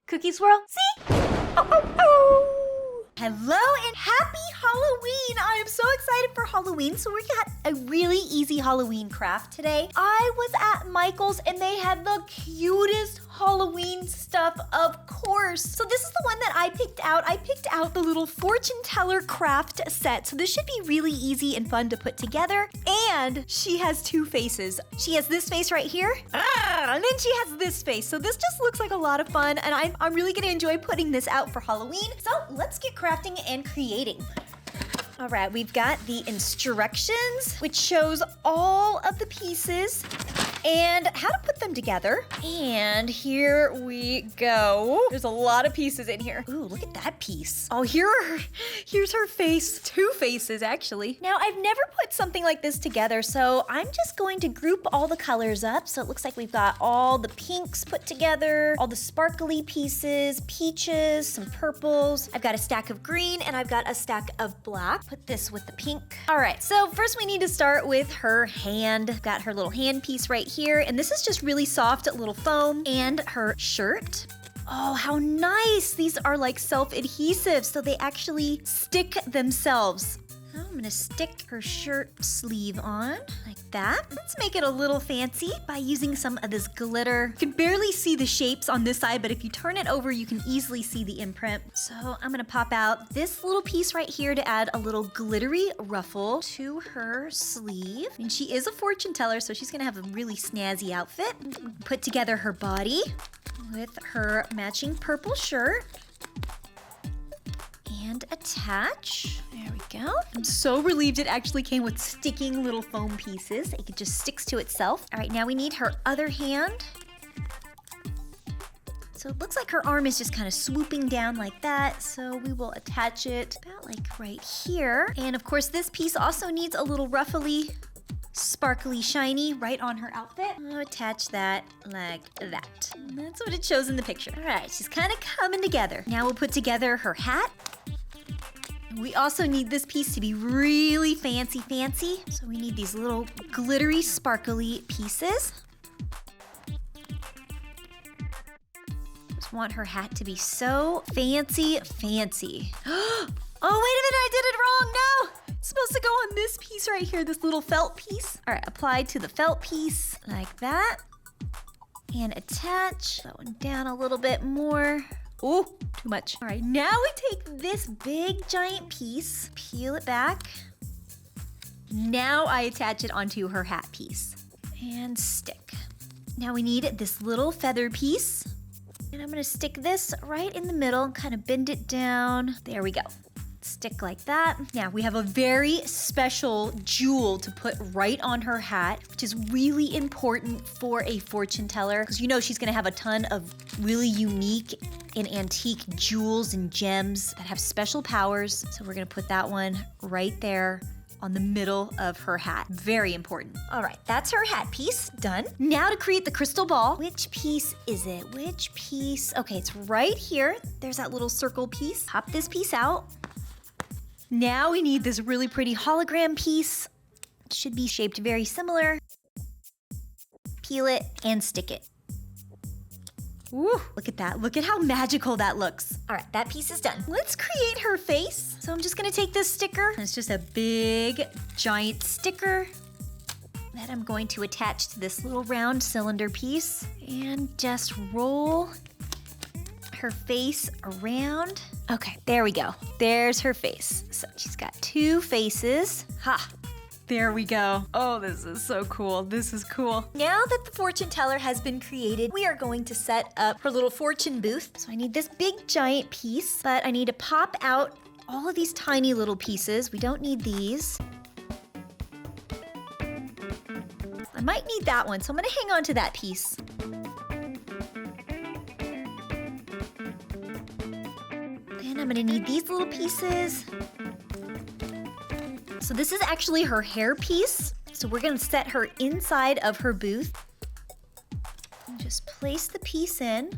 CookieSwirlC. Hello and happy Halloween! I am so excited for Halloween. So we got a really easy Halloween craft today. I was at Michael's and they had the cutest Halloween stuff, of course. So this is the one that I picked out. I picked out the little fortune teller craft set. So this should be really easy and fun to put together. And she has two faces. She has this face right here. And then she has this face. So this just looks like a lot of fun. And I'm really gonna enjoy putting this out for Halloween. So let's get crafting and creating. All right, we've got the instructions, which shows all of the pieces and how to put them together. And here we go. There's a lot of pieces in here. Ooh, look at that piece. Oh, here's her face. Two faces, actually. Now, I've never put something like this together, so I'm just going to group all the colors up. So it looks like we've got all the pinks put together, all the sparkly pieces, peaches, some purples. I've got a stack of green, and I've got a stack of black. Put this with the pink. All right, so first we need to start with her hand. Got her little hand piece right here, and this is just really soft little foam, and her shirt. Oh, how nice. These are like self-adhesive, so they actually stick themselves. I'm gonna stick her shirt sleeve on like that. Let's make it a little fancy by using some of this glitter. You can barely see the shapes on this side, but if you turn it over, you can easily see the imprint. So I'm gonna pop out this little piece right here to add a little glittery ruffle to her sleeve. And she is a fortune teller, so she's gonna have a really snazzy outfit. Put together her body with her matching purple shirt. And attach. There we go. I'm so relieved it actually came with sticking little foam pieces. It just sticks to itself. All right, now we need her other hand. So it looks like her arm is just kind of swooping down like that. So we will attach it about like right here. And of course, this piece also needs a little ruffly, sparkly, shiny right on her outfit. I'll attach that like that. And that's what it shows in the picture. All right, she's kind of coming together. Now we'll put together her hat. We also need this piece to be really fancy. So we need these little glittery, sparkly pieces. Just want her hat to be so fancy. Oh, wait a minute, I did it wrong, no! It's supposed to go on this piece right here, this little felt piece. All right, apply to the felt piece like that. And attach that one down a little bit more. Ooh, too much. All right, now we take this big giant piece, peel it back. Now I attach it onto her hat piece and stick. Now we need this little feather piece. And I'm gonna stick this right in the middle, kind of bend it down. There we go. Stick like that. Now we have a very special jewel to put right on her hat, which is really important for a fortune teller because you know she's gonna have a ton of really unique and antique jewels and gems that have special powers. So we're gonna put that one right there on the middle of her hat. Very important. All right, that's her hat piece, done. Now to create the crystal ball. Which piece is it? Which piece? Okay, it's right here. There's that little circle piece. Pop this piece out. Now we need this really pretty hologram piece. It should be shaped very similar. Peel it and stick it. Ooh, look at that. Look at how magical that looks. All right, that piece is done. Let's create her face. So I'm just gonna take this sticker. It's just a big, giant sticker that I'm going to attach to this little round cylinder piece and just roll her face around. Okay, there we go. There's her face. So she's got two faces. Ha! There we go. Oh, this is so cool. This is cool. Now that the fortune teller has been created, we are going to set up her little fortune booth. So I need this big giant piece, but I need to pop out all of these tiny little pieces. We don't need these. I might need that one, so I'm gonna hang on to that piece. Then I'm gonna need these little pieces. So this is actually her hair piece. So we're gonna set her inside of her booth. And just place the piece in.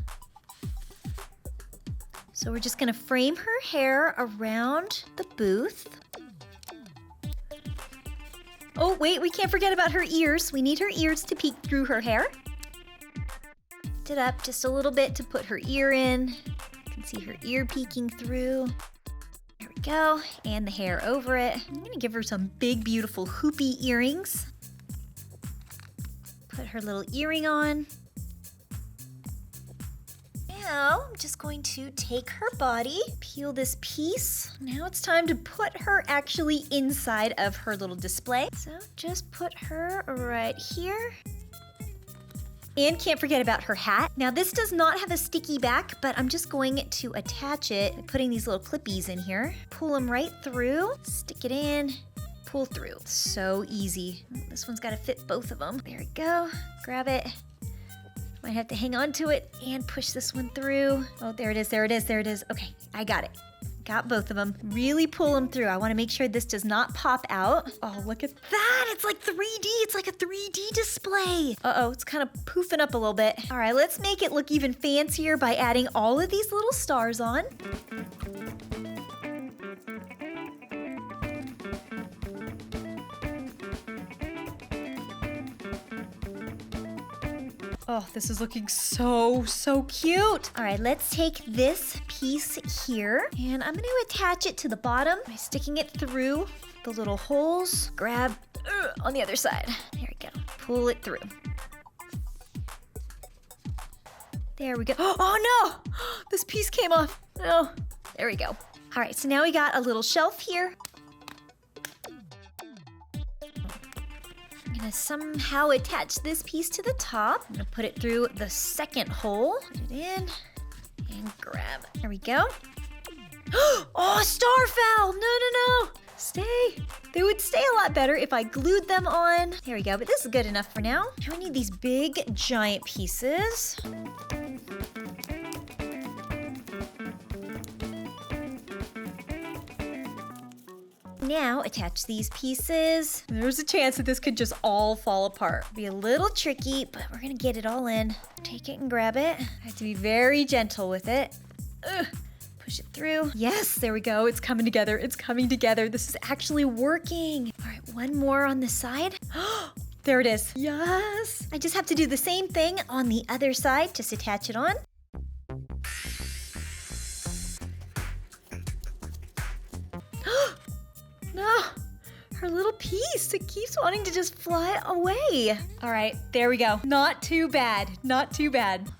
So we're just gonna frame her hair around the booth. Oh, wait, we can't forget about her ears. We need her ears to peek through her hair. lift it up just a little bit to put her ear in. You can see her ear peeking through. There we go, and the hair over it. I'm gonna give her some big, beautiful hoopy earrings. Put her little earring on. Now, I'm just going to take her body, peel this piece. Now it's time to put her actually inside of her little display. So just put her right here. And can't forget about her hat. Now this does not have a sticky back, but I'm just going to attach it by putting these little clippies in here. Pull them right through, stick it in, pull through. So easy. This one's gotta fit both of them. There we go, grab it. Might have to hang on to it and push this one through. Oh, there it is, there it is, there it is. Okay, I got it. Got both of them. Really pull them through. I want to make sure this does not pop out. Oh, look at that. It's like 3D. It's like a 3D display. Uh-oh, it's kind of poofing up a little bit. All right, let's make it look even fancier by adding all of these little stars on. Oh, this is looking so cute. All right, let's take this piece here and I'm gonna attach it to the bottom by sticking it through the little holes. Grab on the other side. There we go. Pull it through. There we go. Oh no! This piece came off. Oh, there we go. All right, so now we got a little shelf here. I'm gonna somehow attach this piece to the top. I'm gonna put it through the second hole. Put it in and grab. There we go. Oh, a star fell! No. Stay. They would stay a lot better if I glued them on. There we go, but this is good enough for now. Now we need these big, giant pieces. Now attach these pieces. There's a chance that this could just all fall apart. Be a little tricky, but we're gonna get it all in. Take it and grab it. I have to be very gentle with it. Push it through. Yes, there we go. It's coming together. It's coming together. This is actually working. All right, one more on this side. There it is. Yes. I just have to do the same thing on the other side. Just attach it on. No, her little piece, it keeps wanting to just fly away. All right, there we go. Not too bad, not too bad.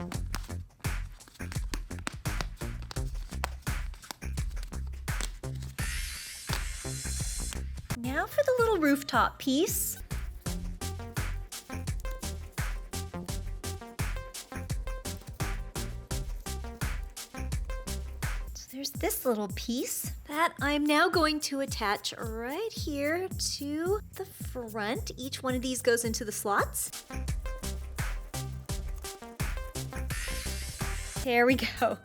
Now for the little rooftop piece. There's this little piece that I'm now going to attach right here to the front. Each one of these goes into the slots. There we go.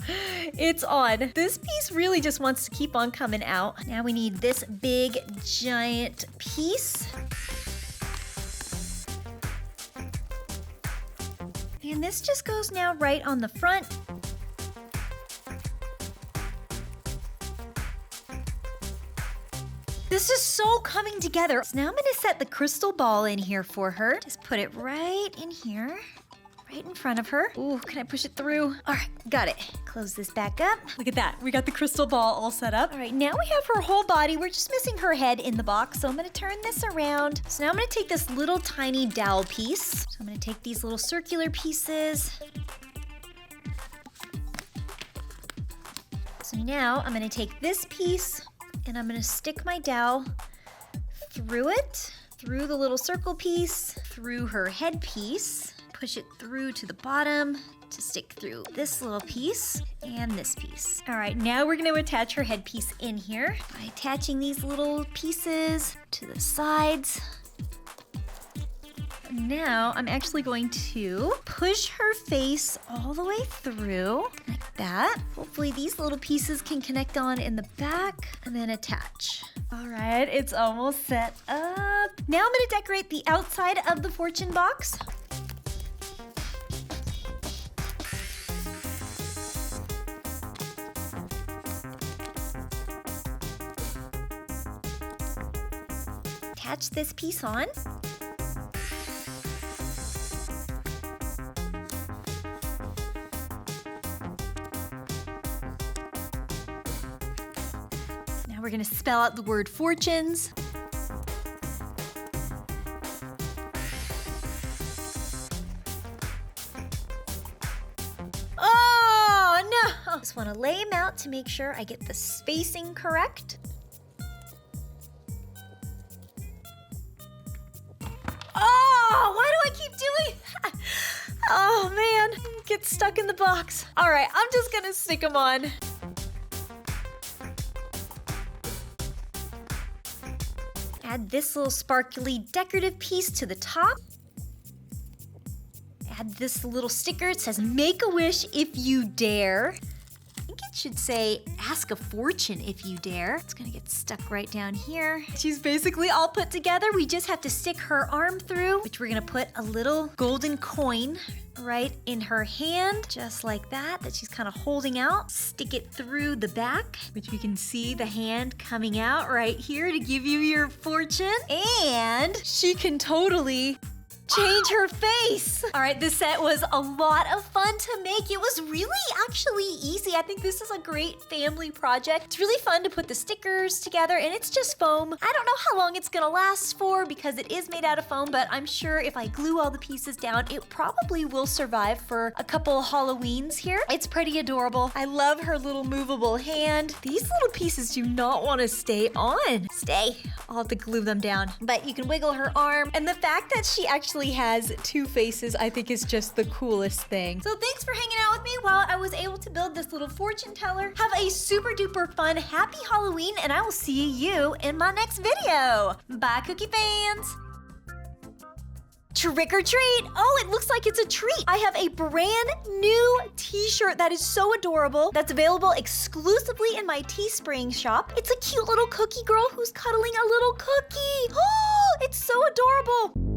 It's on. This piece really just wants to keep on coming out. Now we need this big, giant piece. And this just goes now right on the front. This is so coming together. So now I'm gonna set the crystal ball in here for her. Just put it right in here, right in front of her. Ooh, can I push it through? All right, got it. Close this back up. Look at that, we got the crystal ball all set up. All right, now we have her whole body. We're just missing her head in the box, so I'm gonna turn this around. So now I'm gonna take this little tiny dowel piece. So I'm gonna take these little circular pieces. So now I'm gonna take this piece and I'm gonna stick my dowel through it, through the little circle piece, through her head piece, push it through to the bottom to stick through this little piece and this piece. All right, now we're gonna attach her headpiece in here by attaching these little pieces to the sides. Now I'm actually going to push her face all the way through, like that. Hopefully these little pieces can connect on in the back and then attach. All right, it's almost set up. Now I'm gonna decorate the outside of the fortune box. Attach this piece on. we're gonna spell out the word fortunes. Oh, no! Just wanna lay them out to make sure I get the spacing correct. Oh, why do I keep doing that? Oh man, get stuck in the box. All right, I'm just gonna stick them on. Add this little sparkly decorative piece to the top. Add this little sticker. It says, make a wish if you dare. I think it should say, ask a fortune if you dare. It's gonna get stuck right down here. She's basically all put together. We just have to stick her arm through, which we're gonna put a little golden coin right in her hand, just like that she's kind of holding out. Stick it through the back, which we can see the hand coming out right here to give you your fortune. And she can totally change her face. All right, this set was a lot of fun to make. It was really actually easy. I think this is a great family project. It's really fun to put the stickers together, and it's just foam. I don't know how long it's gonna last for because it is made out of foam, but I'm sure if I glue all the pieces down, it probably will survive for a couple Halloweens here. It's pretty adorable. I love her little movable hand. These little pieces do not want to stay on. Stay. I'll have to glue them down. But you can wiggle her arm, and the fact that she actually has two faces, I think is just the coolest thing. So thanks for hanging out with me while I was able to build this little fortune teller. Have a super duper fun, happy Halloween, and I will see you in my next video. Bye, Cookie fans. Trick or treat! Oh, it looks like it's a treat. I have a brand new t-shirt that is so adorable that's available exclusively in my Teespring shop. It's a cute little cookie girl who's cuddling a little cookie. Oh, it's so adorable.